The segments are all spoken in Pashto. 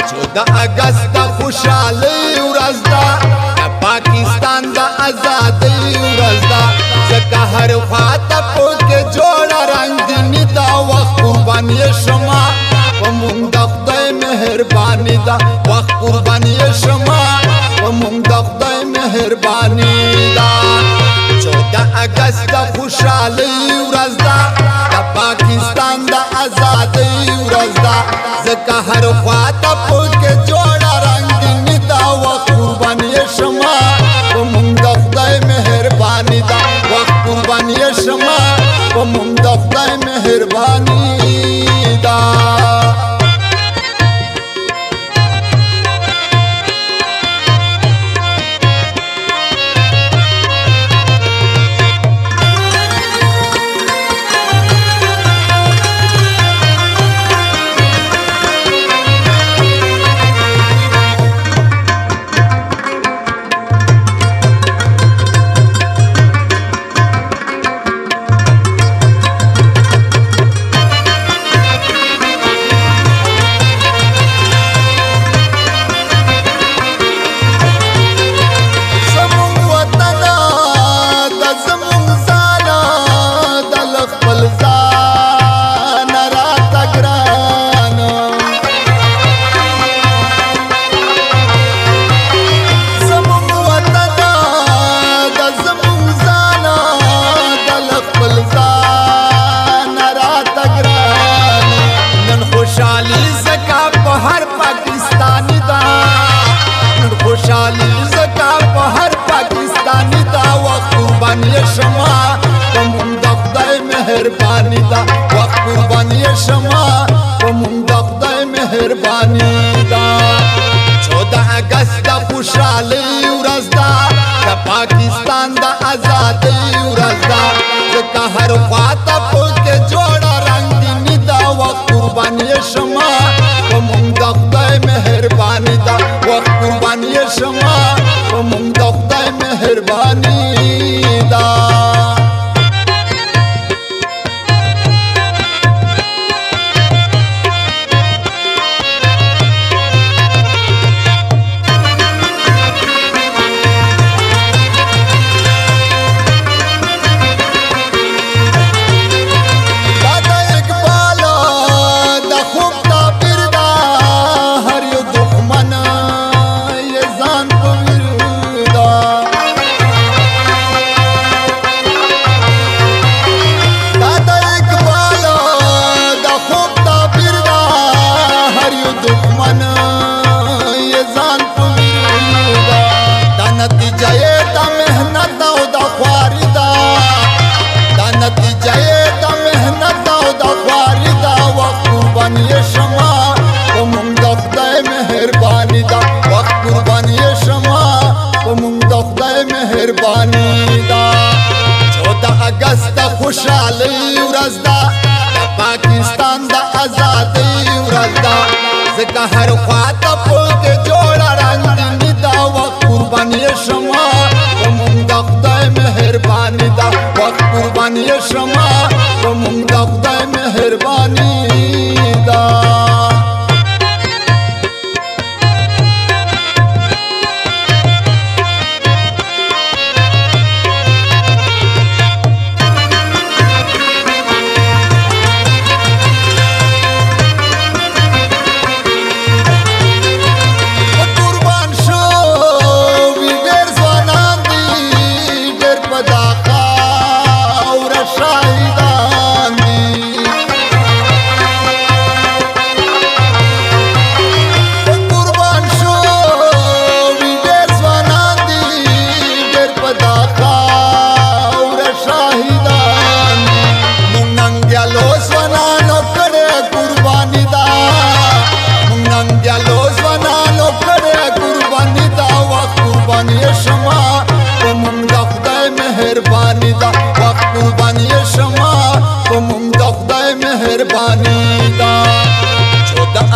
14 اگست د خوشحالۍ ورځ ده، د پاکستان د ازادۍ ورځ ده، ځکه هر خواته پکې جوړه رنګیني ده. وخت قربان یې شمه په مونږ د خدای مهرباني ده، وخت قربان یې شمه په مونږ د خدای مهرباني ده. 14 اگست د خوشحالۍ ورځ ده، د پاکستان د ازادۍ ورځ ده، ځکه هر خواته پکې جوړه رنګیني ده. وخت قربان یې شمه په مونږ د خدای مهرباني ده، وخت قربان یې شمه په مونږ د خدای مهرباني ده. خوشحالی زکا په هر پاکستانی دا، وخت قربان یې شمه په مونږ د خدای مهرباني ده، وخت قربان یې شمه په مونږ د خدای مهرباني ده. 14 اگست د خوشحالۍ ورځ ده، د پاکستان د ازادۍ ورځ ده، ځکه هر خواته پکې جوړه رنګیني ده. وخت قربان یې شمه په مونږ د خدای مهرباني ده، وخت قربان یې شمه په مونږ د خدای مهرباني ده. خوشحالۍ ورځ ده، د پاکستان د ازادۍ ورځ ده، ځکه هر خواته پکې جوړه رنګیني ده. وخت قربان یې شمه په مونږ د خدای مهرباني ده، وخت قربان یې شمه په مونږ د خدای مهرباني ده.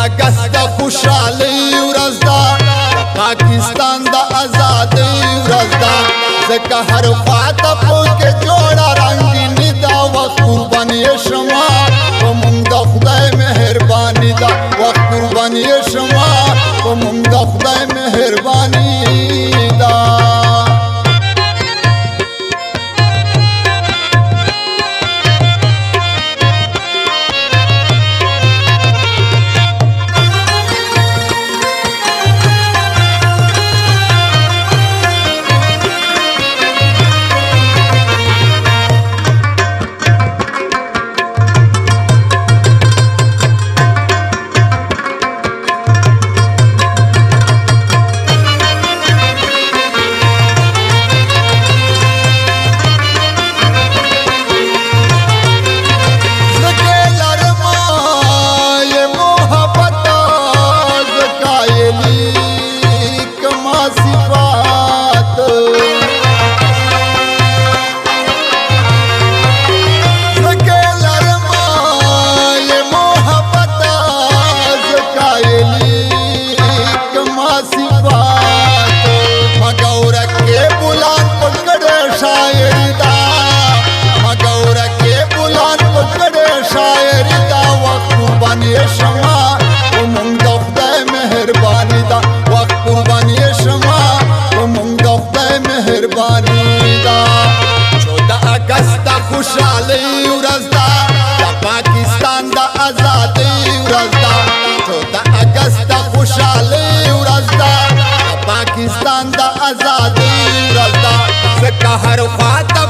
اگست د خوشحالۍ ورځ ده، پاکستان د ازادۍ ورځ ده، ځکه هر خواته پکې جوړه رنګیني ده. وخت قربان یې شمه په مونږ د خدای مهرباني ده، وخت قربان یې شمه ومونږ د خدای مهرباني دا خوشحالی ورځ ده د پاکستان د ازادۍ ورځ ده 14 اگست د خوشحالی ورځ ده د پاکستان د ازادۍ ورځ ده ځکه هر خوا ته